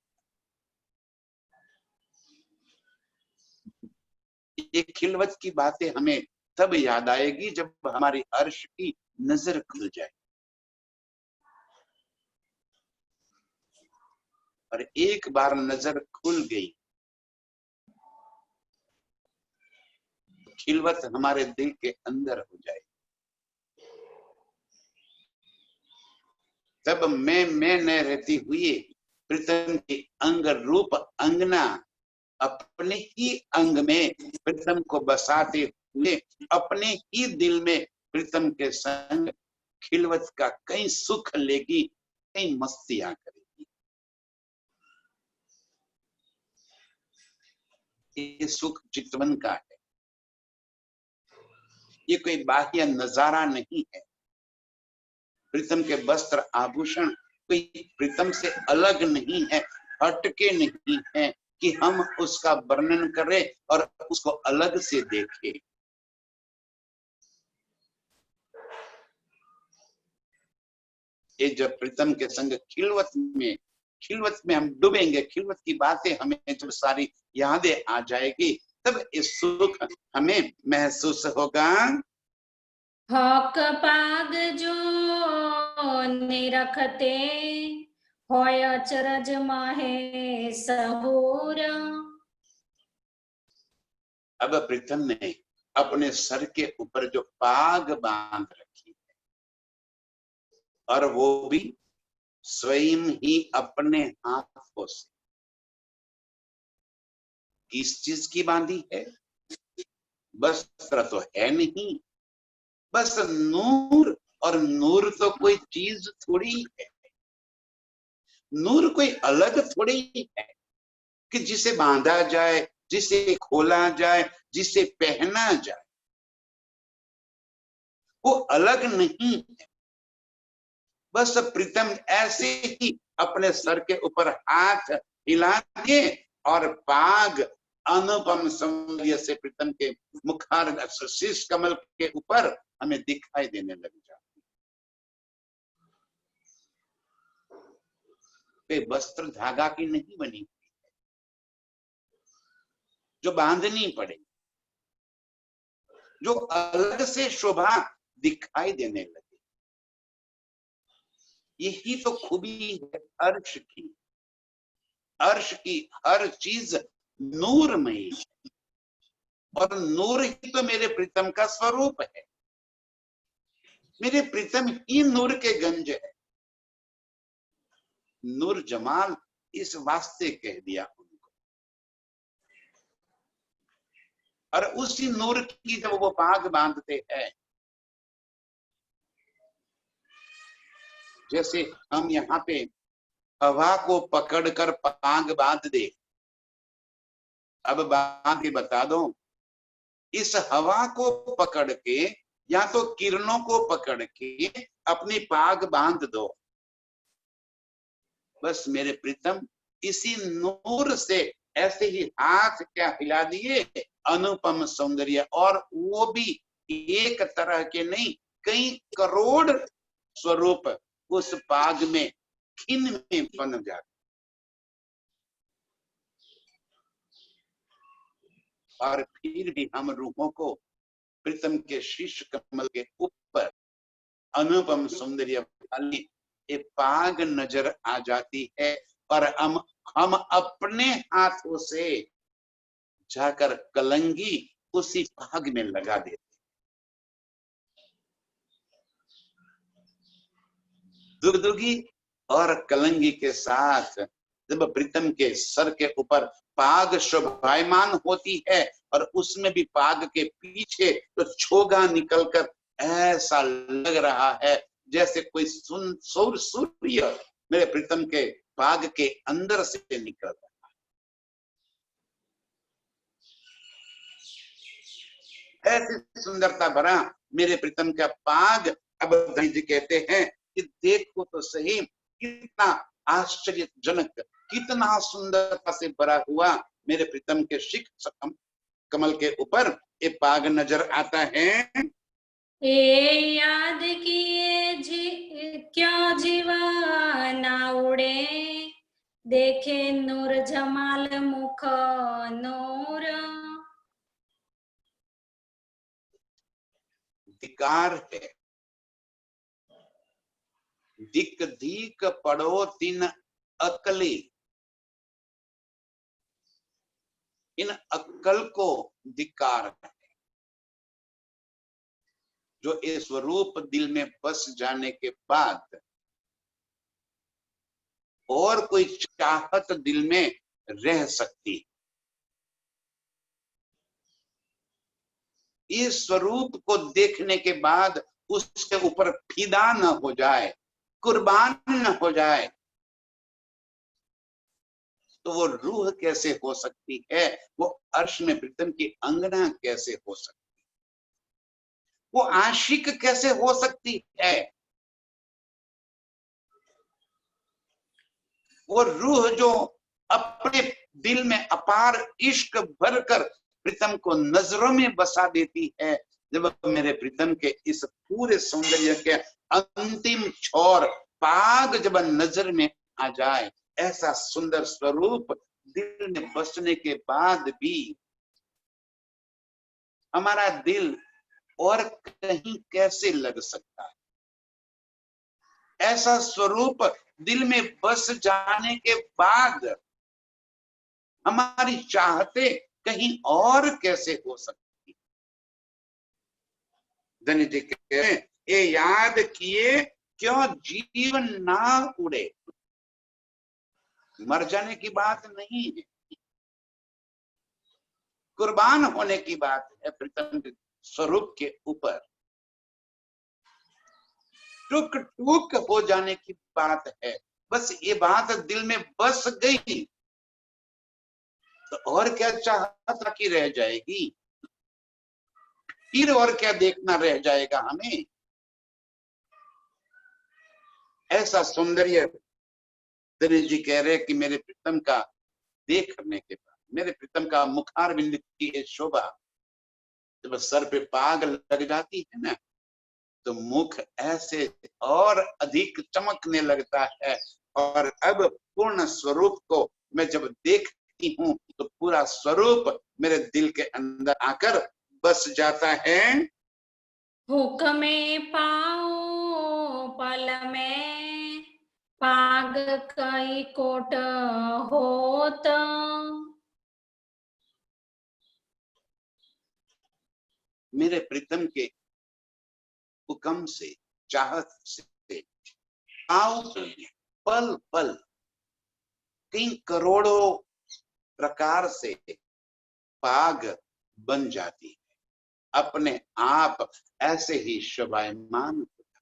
ये खिलवत की बातें हमें तब याद आएगी जब हमारी अर्श की नजर खुल जाए, और एक बार नजर खुल गई, खिलवत हमारे दिल के अंदर हो जाए, तब मैं न रहती हुई प्रीतम की अंग रूप अंगना अपने ही अंग में प्रीतम को बसाते हुए अपने ही दिल में प्रीतम के संग खिलवत का कई सुख लेगी, कई मस्तियां करेगी। ये सुख चितवन का है, ये कोई बाह्य नजारा नहीं है। प्रीतम के वस्त्र आभूषण कोई प्रीतम से अलग नहीं है, हटके नहीं है कि हम उसका वर्णन करें और उसको अलग से देखें। ये जब प्रीतम के संग खिलवत में हम डूबेंगे, खिलवत की बातें हमें जब सारी यादें आ जाएगी, तब इस सुख हमें महसूस होगा। हक पाग जो निरखते होय अचरज माहे सहूर। अब प्रीतम ने अपने सर के ऊपर जो पाग बांध रखी है, और वो भी स्वयं ही अपने हाथों से, किस चीज की बांधी है? वस्त्र तो है नहीं, बस नूर, और नूर तो कोई चीज थोड़ी है, नूर कोई अलग थोड़ी है कि जिसे बांधा जाए, जिसे खोला जाए, जिसे पहना जाए, वो अलग नहीं है। बस प्रीतम ऐसे ही अपने सर के ऊपर हाथ हिला दिए और पाग अनुपम सौंदर्य से प्रीतम के मुखार शीश कमल के ऊपर हमें दिखाई देने लग जाती। वे वस्त्र धागा की नहीं बनी हुई है जो बांधनी पड़े, जो अलग से शोभा दिखाई देने लगे। यही तो खूबी है अर्श की। अर्श की हर चीज नूरमयी, और नूर ही तो मेरे प्रीतम का स्वरूप है। मेरे प्रीतम ही नूर के गंज है। नूर जमाल इस वास्ते कह दिया उनको। और उसी नूर की जब वो पाग बांधते हैं, जैसे हम यहाँ पे हवा को पकड़कर पाग बांध दे। अब बांध के बता दो, इस हवा को पकड़ के या तो किरणों को पकड़ के अपनी पाग बांध दो। बस मेरे प्रीतम इसी नूर से ऐसे ही हाथ क्या हिला दिए, अनुपम सौंदर्य, और वो भी एक तरह के नहीं, कई करोड़ स्वरूप उस पाग में खिन में बन जाते। और फिर भी हम रूहों को प्रीतम के शीश कमल के ऊपर अनुपम सौंदर्य वाली ये पाग नजर आ जाती है, और हम अपने हाथों से जाकर कलंगी उसी पाग में लगा देते। दुगदुगी और कलंगी के साथ जब प्रीतम के सर के ऊपर पाग शोभायमान होती है, और उसमें भी पाग के पीछे तो छोगा निकलकर ऐसा लग रहा है जैसे कोई सूर्य मेरे प्रीतम के पाग के अंदर से निकल रहा है। ऐसी सुंदरता भरा मेरे प्रीतम का पाग। अब धनी जी कहते हैं कि देखो तो सही, कितना आश्चर्यजनक, कितना सुंदरता से भरा हुआ मेरे प्रीतम के शीश कमल के ऊपर ये पाग नजर आता है। ए याद किए क्यों जीवा ना उड़े, देखे नूर जमाल मुख नूर। धिकार है, दिक दीक पड़ो तीन अकली। इन अक्कल को धिकार है, जो ये स्वरूप दिल में बस जाने के बाद और कोई चाहत दिल में रह सकती। इस स्वरूप को देखने के बाद उसके ऊपर फिदा न हो जाए, कुर्बान न हो जाए, तो वो रूह कैसे हो सकती है, वो अर्श में प्रीतम की अंगना कैसे हो सकती, वो आशिक कैसे हो सकती है। वो रूह जो अपने दिल में अपार इश्क भरकर प्रीतम को नजरों में बसा देती है, जब मेरे प्रीतम के इस पूरे सौंदर्य के अंतिम छोर पाग जब नजर में आ जाए, ऐसा सुंदर स्वरूप दिल में बसने के बाद भी हमारा दिल और कहीं कैसे लग सकता है। ऐसा स्वरूप दिल में बस जाने के बाद हमारी चाहते कहीं और कैसे हो सकती। धनी जी कहते हैं, ये याद किए क्यों जीवन ना उड़े। मर जाने की बात नहीं है, कुर्बान होने की बात है प्रीतम के स्वरूप के ऊपर, टुक टुक हो जाने की बात है। बस ये बात दिल में बस गई तो और क्या चाहत बाकी रह जाएगी, फिर और क्या देखना रह जाएगा हमें। ऐसा सौंदर्य दिनेश जी कह रहे कि मेरे प्रीतम का देखने के बाद, मेरे प्रीतम का मुखारविंद की ये शोभा, जब सर पे पाग लग जाती है ना, तो मुख ऐसे और अधिक चमकने लगता है। और अब पूर्ण स्वरूप को मैं जब देखती हूँ तो पूरा स्वरूप मेरे दिल के अंदर आकर बस जाता है। हुक्मे पाओ पल में पाग कई कोट होत, मेरे प्रीतम के हुक्म से, चाहत से आओ पल पल कई करोड़ों प्रकार से पाग बन जाती है, अपने आप ऐसे ही शोभायमान होता,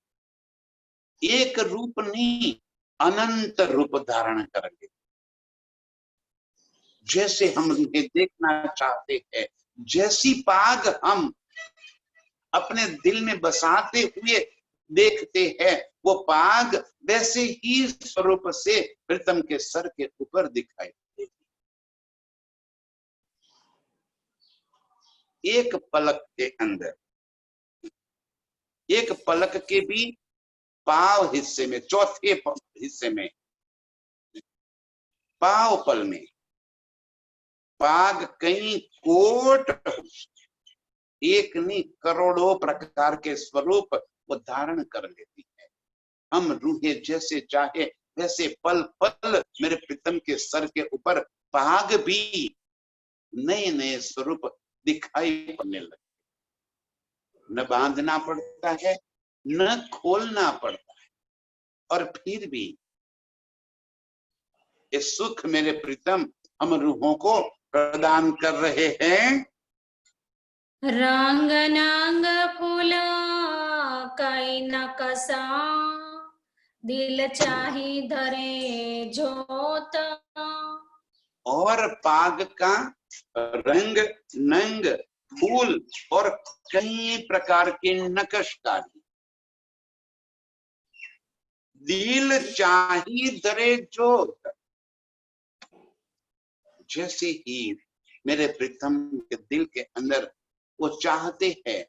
एक रूप नहीं अनंत रूप धारण कर ले। जैसे हम उन्हें देखना चाहते हैं, जैसी पाग हम अपने दिल में बसाते हुए देखते हैं, वो पाग वैसे ही स्वरूप से प्रीतम के सर के ऊपर दिखाई देती। एक पलक के अंदर, एक पलक के भी पाव हिस्से में, चौथे हिस्से में, पाव पल में पाग कई कोट, एक नहीं करोड़ों प्रकार के स्वरूप वो धारण कर लेती है। हम रूहें जैसे चाहे वैसे पल पल मेरे प्रीतम के सर के ऊपर पाग भी नए नए स्वरूप दिखाई पड़ने लगे। न बांधना पड़ता है, न खोलना पड़ता है, और फिर भी ये सुख मेरे प्रीतम हम रूहों को प्रदान कर रहे हैं। रंग नंग फूला कई न कसा, दिल चाही धरे जोत। और पाग का रंग नंग फूल और कई प्रकार के नक्शकारी, दिल चाही धरे जोत। जैसे ही मेरे प्रीतम के दिल के अंदर वो चाहते हैं,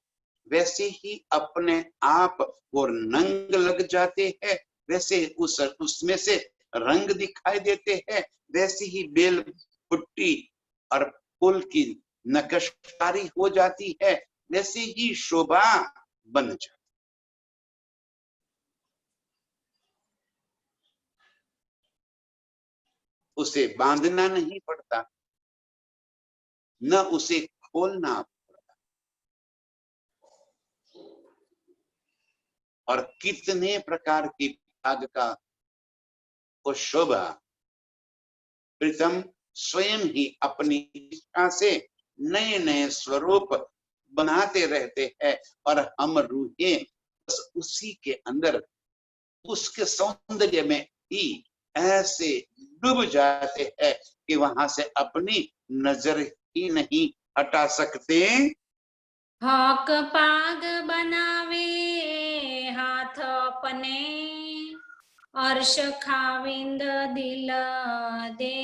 वैसे ही अपने आप वो रंग लग जाते हैं, वैसे उसमें से रंग दिखाई देते हैं, वैसे ही बेल फुट्टी और फूल की नक्शकारी हो जाती है, वैसे ही शोभा बन जाती। उसे बांधना नहीं पड़ता, न उसे खोलना पड़ता। और कितने प्रकार की पाग का वो शोभा प्रीतम स्वयं ही अपनी इच्छा से नए नए स्वरूप बनाते रहते हैं, और हम रूहें बस उसी के अंदर, उसके सौंदर्य में ही ऐसे डूब जाते हैं कि वहां से अपनी नजर ही नहीं हटा सकते। हक पाग बनावे हाथ अपने, अर्श खाविंद दिल दे।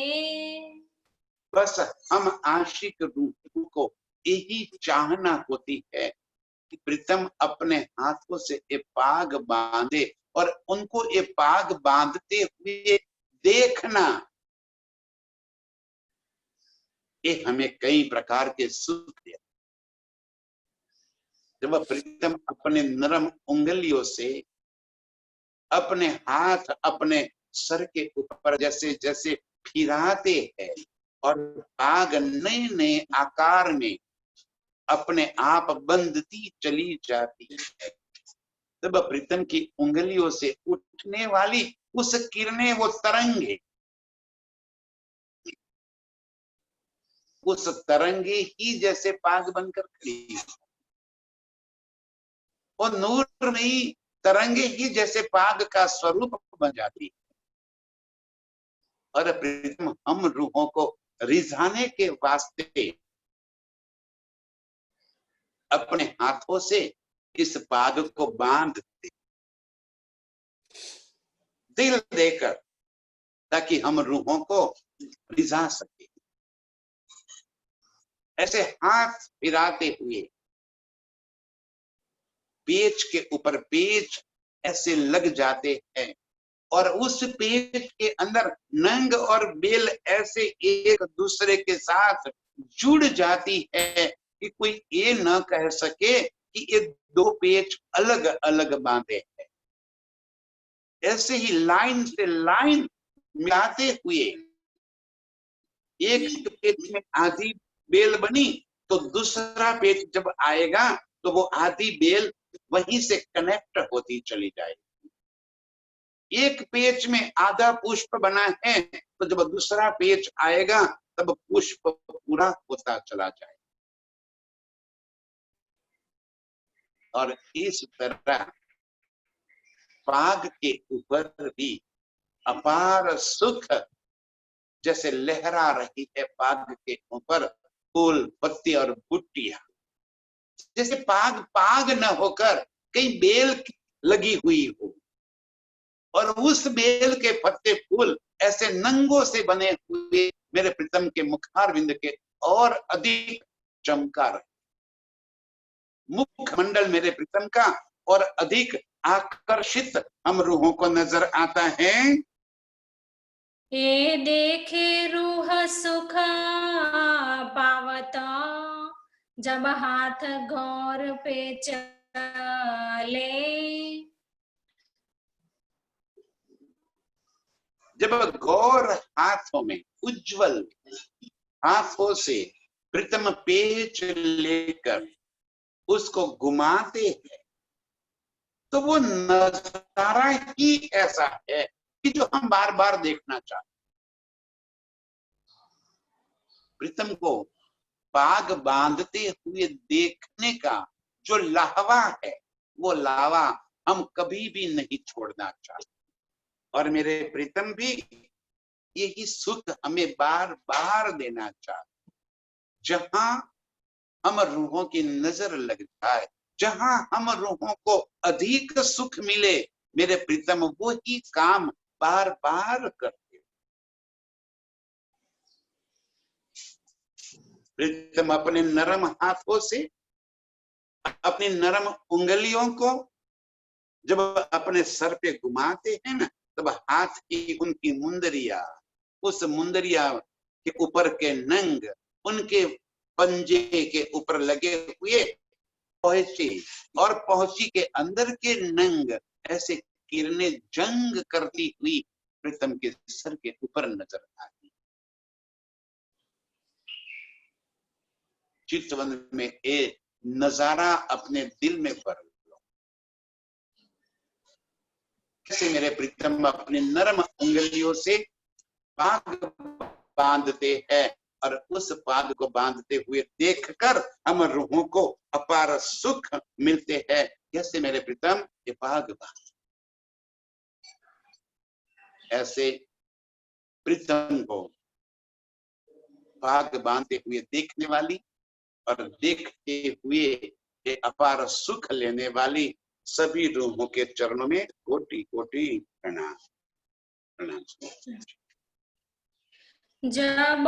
बस हम आशिक रूहों को यही चाहना होती है कि प्रीतम अपने हाथों से ये पाग बांधे, और उनको ये पाग बांधते हुए देखना, ये हमें कई प्रकार के सुख दे। जब प्रीतम अपने नरम उंगलियों से अपने हाथ अपने सर के ऊपर जैसे जैसे फिराते हैं, और पाग नए नए आकार में अपने आप बंधती चली जाती है, तब प्रीतम की उंगलियों से उठने वाली उस किरणें, वो तरंगे, उस तरंगे ही जैसे पाग बनकर खड़ी, और नूर में तरंगे ही जैसे पाग का स्वरूप बन जाती। और प्रीतम हम रूहों को रिझाने के वास्ते अपने हाथों से इस पाग को बांधते, दिल देकर, ताकि हम रूहों को रिझा सके। ऐसे हाथ फिराते हुए पेच के ऊपर पेच ऐसे लग जाते हैं, और उस पेच के अंदर नंग और बेल ऐसे एक दूसरे के साथ जुड़ जाती है कि कोई ये न कह सके कि ये दो पेच अलग अलग बांधे हैं। ऐसे ही लाइन से लाइन मिलाते हुए एक पेच में आधी बेल बनी, तो दूसरा पेच जब आएगा तो वो आधी बेल वहीं से कनेक्ट होती चली जाएगी। एक पेच में आधा पुष्प बना है तो जब दूसरा पेच आएगा तब पुष्प पूरा होता चला जाए। और इस तरह पाग के ऊपर भी अपार सुख जैसे लहरा रही है पाग के ऊपर फूल पत्ती और बुट्टियां, जैसे पाग पाग न होकर कहीं बेल लगी हुई हो और उस बेल के पत्ते फूल ऐसे नंगों से बने हुए मेरे प्रीतम के मुखारविंद के और अधिक चमका रहे, मुखमंडल मेरे प्रीतम का और अधिक आकर्षित हम रूहों को नजर आता है। ए देखे रूह सुख पावत जब हाथ गौर पे चले। जब गौर हाथों में उज्जवल हाथों से प्रीतम पेच लेकर उसको घुमाते हैं तो वो नजारा ही ऐसा है कि जो हम बार बार देखना चाहते। प्रीतम को पाग बांधते हुए देखने का जो लावा है वो लावा हम कभी भी नहीं छोड़ना चाहते। और मेरे प्रीतम भी यही सुख हमें बार बार देना चाहते। जहां हम रूहों की नजर लग जाए, जहां हम रूहों को अधिक सुख मिले, मेरे प्रीतम वो ही काम बार बार करते। प्रीतम अपने नरम हाथों से अपनी नरम उंगलियों को जब अपने सर पे घुमाते हैं ना, तब हाथ की उनकी मुंदरिया, उस मुंदरिया के ऊपर के नंग, उनके पंजे के ऊपर लगे हुए पहुंची और पहुंची के अंदर के नंग ऐसे किरणें जंग करती हुई प्रीतम के सर के ऊपर नजर आती। चितवन में एक नजारा अपने दिल में भर लो, कैसे मेरे प्रीतम अपने नरम उंगलियों से पाग बांधते हैं और उस पाग को बांधते हुए देखकर हम रूहों को अपार सुख मिलते हैं। कैसे मेरे प्रीतम ये पाग बांध, ऐसे प्रीतम को पाग बांधते हुए देखने वाली और देखते हुए ये अपार सुख लेने वाली सभी रूहों के चरणों में कोटि कोटि प्रणाम। प्रणाम। जब